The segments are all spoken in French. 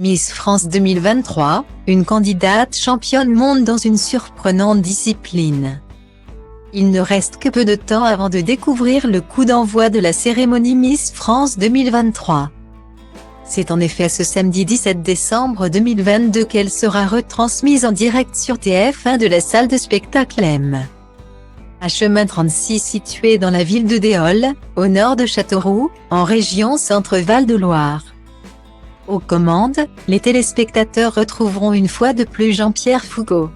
Miss France 2023, une candidate championne monde dans une surprenante discipline. Il ne reste que peu de temps avant de découvrir le coup d'envoi de la cérémonie Miss France 2023. C'est en effet ce samedi 17 décembre 2022 qu'elle sera retransmise en direct sur TF1 de la salle de spectacle M. À chemin 36 situé dans la ville de Déols, au nord de Châteauroux, en région Centre-Val de Loire. Aux commandes, les téléspectateurs retrouveront une fois de plus Jean-Pierre Foucault,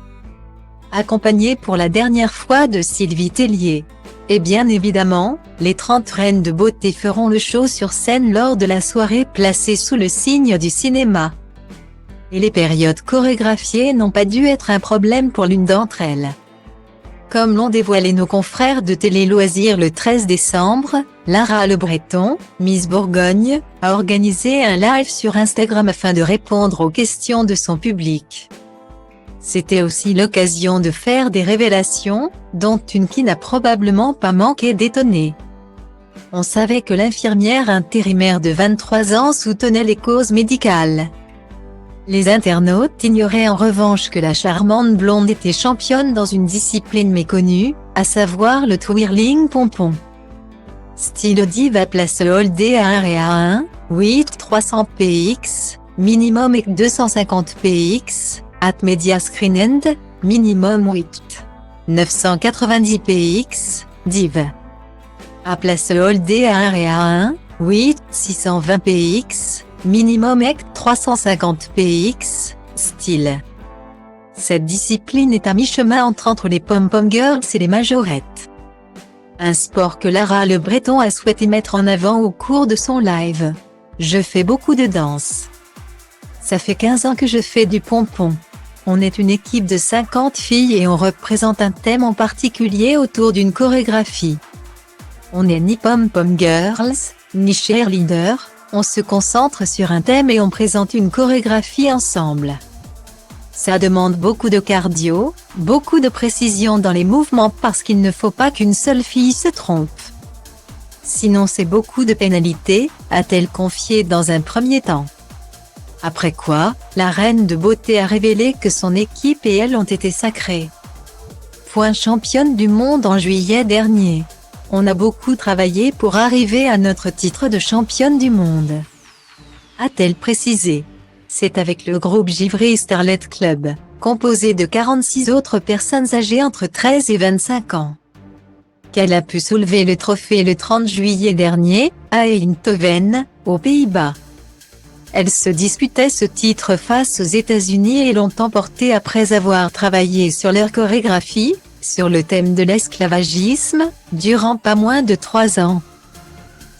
accompagné pour la dernière fois de Sylvie Tellier. Et bien évidemment, les 30 reines de beauté feront le show sur scène lors de la soirée placée sous le signe du cinéma. Et les périodes chorégraphiées n'ont pas dû être un problème pour l'une d'entre elles. Comme l'ont dévoilé nos confrères de Télé Loisirs le 13 décembre, Lara Le Breton, Miss Bourgogne, a organisé un live sur Instagram afin de répondre aux questions de son public. C'était aussi l'occasion de faire des révélations, dont une qui n'a probablement pas manqué d'étonner. On savait que l'infirmière intérimaire de 23 ans soutenait les causes médicales. Les internautes ignoraient en revanche que la charmante blonde était championne dans une discipline méconnue, à savoir le twirling pompon. Style diva place holdé à 1 et à 1, 8 300 px, minimum et 250 px, at media screen end, minimum 8 990 px, div. À place holdé à 1 et à 1, 8 620 px, minimum et 350 px, style. Cette discipline est à mi-chemin entre les pom-pom girls et les majorettes. Un sport que Lara Le Breton a souhaité mettre en avant au cours de son live. Je fais beaucoup de danse. Ça fait 15 ans que je fais du pompon. On est une équipe de 50 filles et on représente un thème en particulier autour d'une chorégraphie. On n'est ni pom-pom girls, ni cheerleader, on se concentre sur un thème et on présente une chorégraphie ensemble. Ça demande beaucoup de cardio, beaucoup de précision dans les mouvements parce qu'il ne faut pas qu'une seule fille se trompe. Sinon c'est beaucoup de pénalités, a-t-elle confié dans un premier temps. Après quoi, la reine de beauté a révélé que son équipe et elle ont été sacrées. Championne du monde en juillet dernier. On a beaucoup travaillé pour arriver à notre titre de championne du monde, a-t-elle précisé. C'est avec le groupe Givry Starlet Club, composé de 46 autres personnes âgées entre 13 et 25 ans, qu'elle a pu soulever le trophée le 30 juillet dernier, à Eindhoven, aux Pays-Bas. Elle se disputait ce titre face aux États-Unis et l'ont emporté après avoir travaillé sur leur chorégraphie, sur le thème de l'esclavagisme, durant pas moins de 3 ans.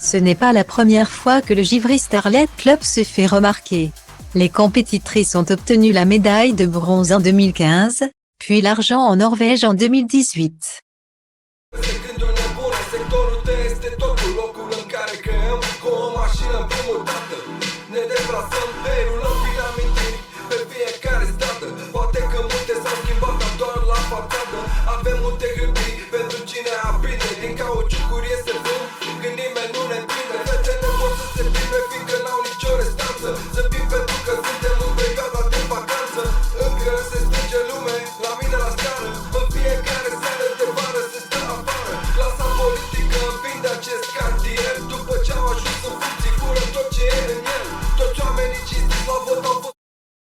Ce n'est pas la première fois que le Givry Starlet Club se fait remarquer. Les compétitrices ont obtenu la médaille de bronze en 2015, puis l'argent en Norvège en 2018.